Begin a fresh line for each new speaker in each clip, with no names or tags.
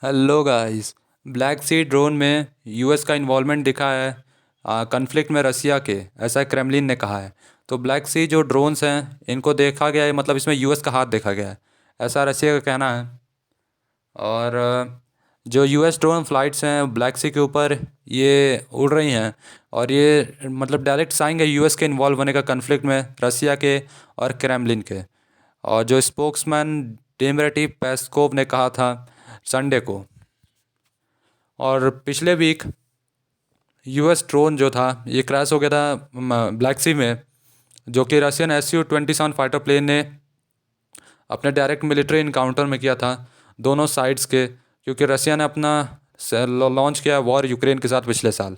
Hello guys. Black सी drone में US का involvement दिखा है कन्फ्लिक्ट में रसिया के, ऐसा क्रेमलिन ने कहा है। तो ब्लैक सी जो ड्रोन्स हैं इनको देखा गया है, मतलब इसमें यूएस का हाथ देखा गया है, ऐसा रसिया का कहना है। और जो यूएस ड्रोन फ्लाइट्स हैं ब्लैक सी के ऊपर ये उड़ रही हैं, और ये मतलब डायरेक्ट साइन है यूएस के इन्वॉल्व होने का कन्फ्लिक्ट में रसिया के और क्रेमलिन के। और जो स्पोक्समैन डेमरेटी पेस्कोव ने कहा था संडे को। और पिछले वीक यूएस ड्रोन जो था ये क्रैश हो गया था ब्लैक सी में, जो कि रशियन SU-27 फाइटर प्लेन ने अपने डायरेक्ट मिलिट्री इनकाउंटर में किया था दोनों साइड्स के, क्योंकि रशिया ने अपना लॉन्च किया वॉर यूक्रेन के साथ पिछले साल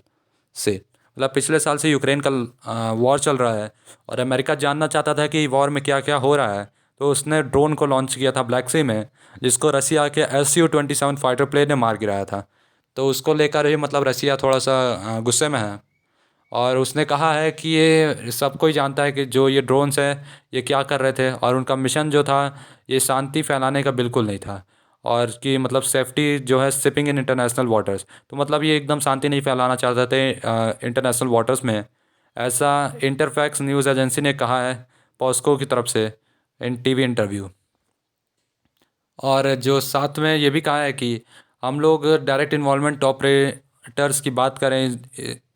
से। मतलब पिछले साल से यूक्रेन का वॉर चल रहा है, और अमेरिका जानना चाहता था कि वॉर में क्या क्या हो रहा है, तो उसने ड्रोन को लॉन्च किया था ब्लैक सी में, जिसको रसिया के SU-27 फाइटर प्लेन ने मार गिराया था। तो उसको लेकर ही मतलब रसिया थोड़ा सा गुस्से में है। और उसने कहा है कि ये सब कोई जानता है कि जो ये ड्रोन्स हैं ये क्या कर रहे थे, और उनका मिशन जो था ये शांति फैलाने का बिल्कुल नहीं था। और कि मतलब सेफ्टी जो है शिपिंग इन इंटरनेशनल वाटर्स, तो मतलब ये एकदम शांति नहीं फैलाना चाहते थे इंटरनेशनल वाटर्स में, ऐसा इंटरफैक्स न्यूज़ एजेंसी ने कहा है पॉस्को की तरफ से इन टीवी इंटरव्यू। और जो साथ में ये भी कहा है कि हम लोग डायरेक्ट इन्वॉल्वमेंट ऑपरेटर्स की बात करें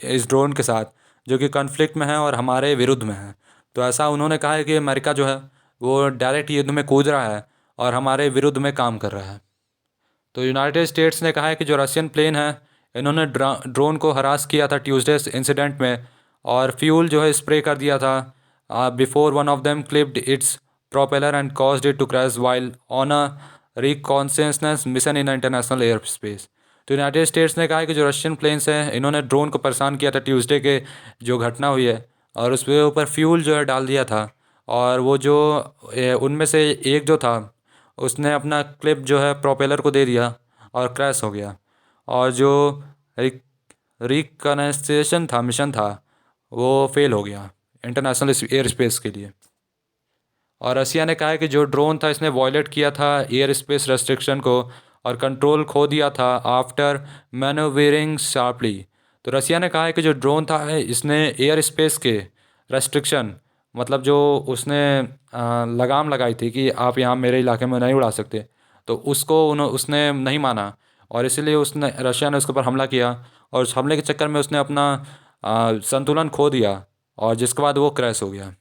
इस ड्रोन के साथ, जो कि कॉन्फ्लिक्ट में है और हमारे विरुद्ध में है। तो ऐसा उन्होंने कहा है कि अमेरिका जो है वो डायरेक्ट युद्ध में कूद रहा है और हमारे विरुद्ध में काम कर रहा है। तो यूनाइटेड स्टेट्स ने कहा है कि जो रशियन प्लेन है इन्होंने ड्रोन को हरास किया था ट्यूसडे इंसिडेंट में, और फ्यूल जो है स्प्रे कर दिया था before one of them clipped its propeller and caused it to crash while on a reconnaissance mission in international air space. तो यूनाइटेड स्टेट्स ने कहा है कि जो रशियन प्लेन्स हैं इन्होंने ड्रोन को परेशान किया था ट्यूसडे के जो घटना हुई है, और उसके ऊपर फ्यूल जो है डाल दिया था। और वो जो उनमें से एक जो था उसने अपना क्लिप जो है प्रोपेलर को दे दिया और क्रैश हो गया। और जो रिक रिकनेक्टेशन था मिशन था वो फेल हो गया इंटरनेशनल एयर स्पेस के लिए। और रसिया ने कहा है कि जो ड्रोन था इसने वॉयलेट किया था एयर स्पेस रेस्ट्रिक्शन को और कंट्रोल खो दिया था आफ्टर मैनोवेरिंग शार्पली। तो रसिया ने कहा है कि जो ड्रोन था इसने एयर स्पेस के रेस्ट्रिक्शन, मतलब जो उसने लगाम लगाई थी कि आप यहाँ मेरे इलाके में नहीं उड़ा सकते, तो उसको उसने नहीं माना, और इसीलिए उसने रशिया ने उसके ऊपर हमला किया। और उस हमले के चक्कर में उसने अपना संतुलन खो दिया, और जिसके बाद वो क्रैश हो गया।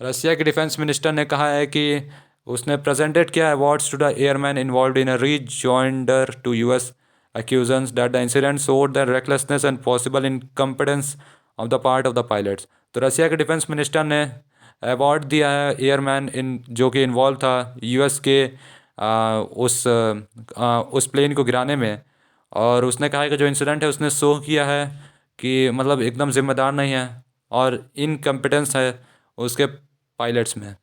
रशिया के डिफेंस मिनिस्टर ने कहा है कि उसने प्रेजेंटेड किया awards to the airman involved in a rejoinder to US accusations that the incident showed the recklessness and possible incompetence of the part of the pilots। तो रशिया के defence minister ने award दिया है airman इन जो कि involve था US के उस प्लेन को गिराने में। और उसने कहा है कि जो इंसिडेंट है उसने शो किया है कि मतलब एकदम जिम्मेदार नहीं है और इनकम्पिटेंस है उसके पायलट्स में,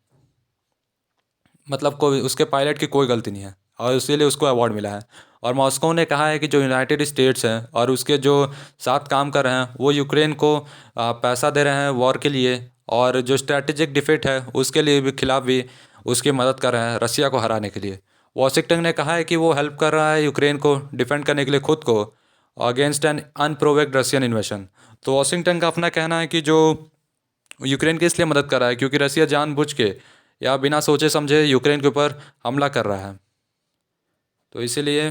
मतलब कोई उसके पायलट की कोई गलती नहीं है, और इसीलिए उसको अवार्ड मिला है। और मॉस्को ने कहा है कि जो यूनाइटेड स्टेट्स हैं और उसके जो साथ काम कर रहे हैं वो यूक्रेन को पैसा दे रहे हैं वॉर के लिए, और जो स्ट्रेटेजिक डिफिट है उसके लिए भी खिलाफ भी उसकी मदद कर रहे हैं रसिया को हराने के लिए। वॉशिंगटन ने कहा है कि वो हेल्प कर रहा है यूक्रेन को डिफेंड करने के लिए खुद को अगेंस्ट एन अनप्रोवेक्ड रशियन इन्वेशन। तो वॉशिंगटन का अपना कहना है कि जो यूक्रेन की इसलिए मदद कर रहा है क्योंकि रसिया जानबूझ के या बिना सोचे समझे यूक्रेन के ऊपर हमला कर रहा है। तो इसीलिए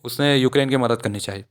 उसने यूक्रेन की मदद करनी चाहिए।